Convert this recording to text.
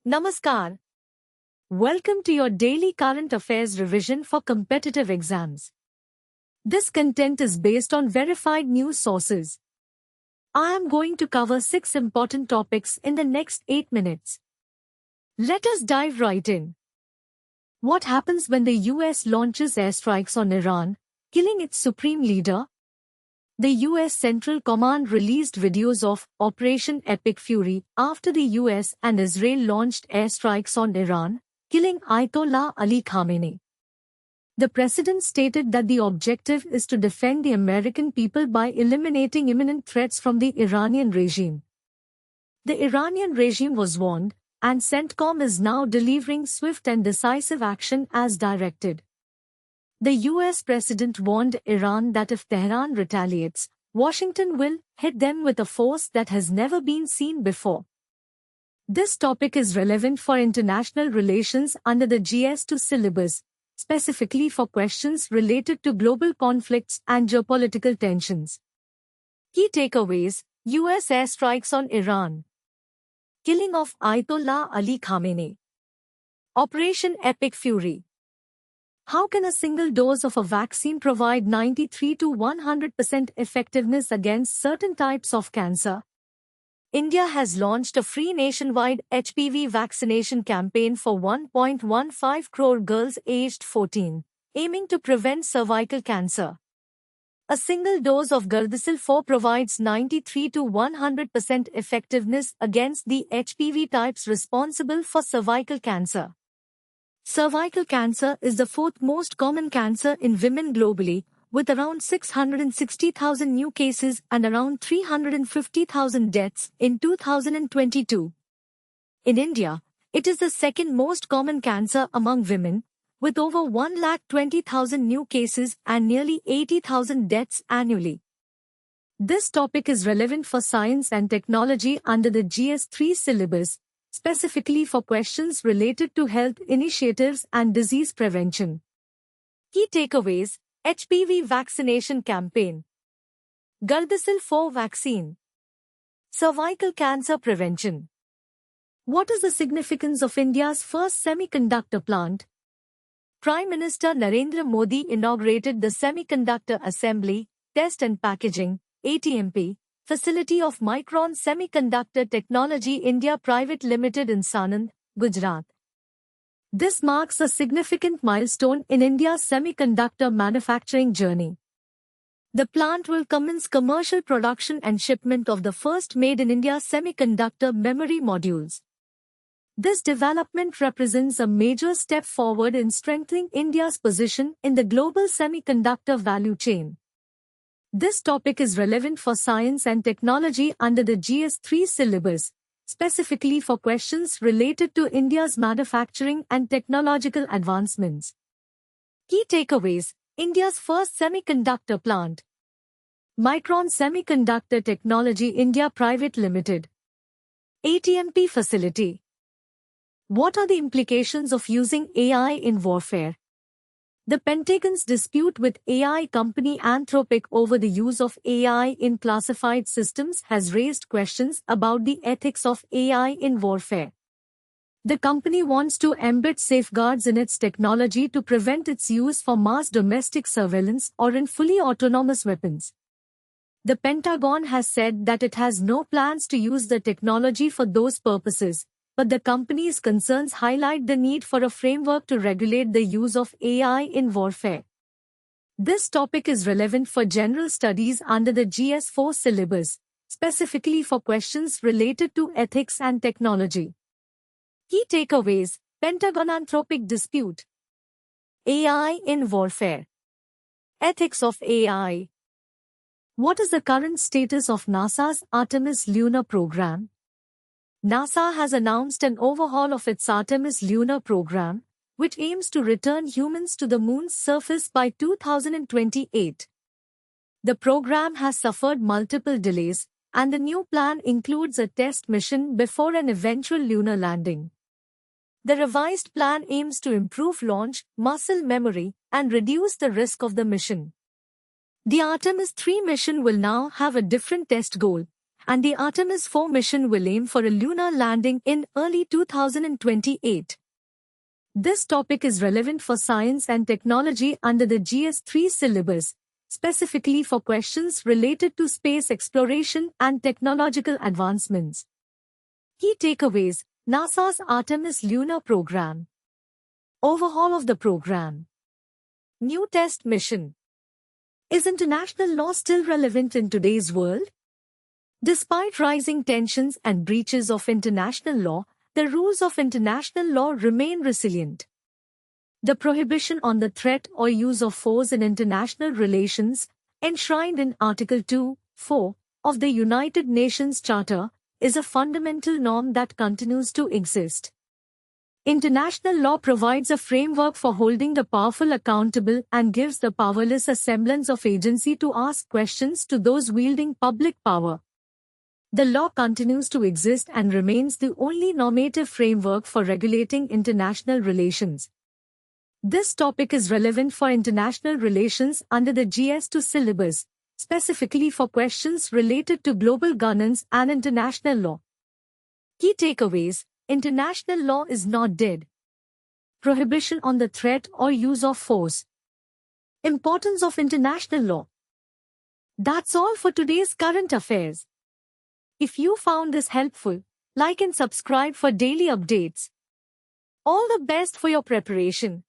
Namaskar. Welcome to your daily current affairs revision for competitive exams. This content is based on verified news sources. I am going to cover 6 important topics in the next 8 minutes. Let us dive right in. What happens when the US launches airstrikes on Iran, killing its supreme leader? The US Central Command released videos of Operation Epic Fury after the US and Israel launched airstrikes on Iran, killing Ayatollah Ali Khamenei. The president stated that the objective is to defend the American people by eliminating imminent threats from the Iranian regime. The Iranian regime was warned, and CENTCOM is now delivering swift and decisive action as directed. The US president warned Iran that if Tehran retaliates, Washington will hit them with a force that has never been seen before. This topic is relevant for international relations under the GS2 syllabus, specifically for questions related to global conflicts and geopolitical tensions. Key takeaways: US airstrikes on Iran. Killing of Ayatollah Ali Khamenei. Operation Epic Fury. How can a single dose of a vaccine provide 93 to 100% effectiveness against certain types of cancer? India has launched a free nationwide HPV vaccination campaign for 1.15 crore girls aged 14, aiming to prevent cervical cancer. A single dose of Gardasil 4 provides 93 to 100% effectiveness against the HPV types responsible for cervical cancer. Cervical cancer is the fourth most common cancer in women globally, with around 660,000 new cases and around 350,000 deaths in 2022. In India, it is the second most common cancer among women, with over 120,000 new cases and nearly 80,000 deaths annually. This topic is relevant for science and technology under the GS3 syllabus, specifically for questions related to health initiatives and disease prevention. Key takeaways: HPV vaccination campaign. Gardasil 4 vaccine. Cervical cancer prevention. What is the significance of India's first semiconductor plant? Prime Minister Narendra Modi inaugurated the Semiconductor Assembly, Test and Packaging (ATMP) facility of Micron Semiconductor Technology India Private Limited in Sanand, Gujarat. This marks a significant milestone in India's semiconductor manufacturing journey. The plant will commence commercial production and shipment of the first made-in-India semiconductor memory modules. This development represents a major step forward in strengthening India's position in the global semiconductor value chain. This topic is relevant for science and technology under the GS3 syllabus, specifically for questions related to India's manufacturing and technological advancements. Key takeaways: India's first semiconductor plant. Micron Semiconductor Technology India Private Limited. ATMP facility. What are the implications of using AI in warfare? The Pentagon's dispute with AI company Anthropic over the use of AI in classified systems has raised questions about the ethics of AI in warfare. The company wants to embed safeguards in its technology to prevent its use for mass domestic surveillance or in fully autonomous weapons. The Pentagon has said that it has no plans to use the technology for those purposes, but the company's concerns highlight the need for a framework to regulate the use of AI in warfare. This topic is relevant for general studies under the GS4 syllabus, specifically for questions related to ethics and technology. Key takeaways: Pentagon-Anthropic dispute. AI in warfare. Ethics of AI. What is the current status of NASA's Artemis lunar program? NASA has announced an overhaul of its Artemis lunar program, which aims to return humans to the moon's surface by 2028. The program has suffered multiple delays, and the new plan includes a test mission before an eventual lunar landing. The revised plan aims to improve launch, muscle memory, and reduce the risk of the mission. The Artemis 3 mission will now have a different test goal, and the Artemis 4 mission will aim for a lunar landing in early 2028. This topic is relevant for science and technology under the GS3 syllabus, specifically for questions related to space exploration and technological advancements. Key takeaways: NASA's Artemis lunar program. Overhaul of the program. New test mission. Is international law still relevant in today's world? Despite rising tensions and breaches of international law, the rules of international law remain resilient. The prohibition on the threat or use of force in international relations, enshrined in Article 2(4) of the United Nations Charter, is a fundamental norm that continues to exist. International law provides a framework for holding the powerful accountable and gives the powerless a semblance of agency to ask questions to those wielding public power. The law continues to exist and remains the only normative framework for regulating international relations. This topic is relevant for international relations under the GS2 syllabus, specifically for questions related to global governance and international law. Key takeaways: international law is not dead. Prohibition on the threat or use of force. Importance of international law. That's all for today's current affairs. If you found this helpful, like and subscribe for daily updates. All the best for your preparation.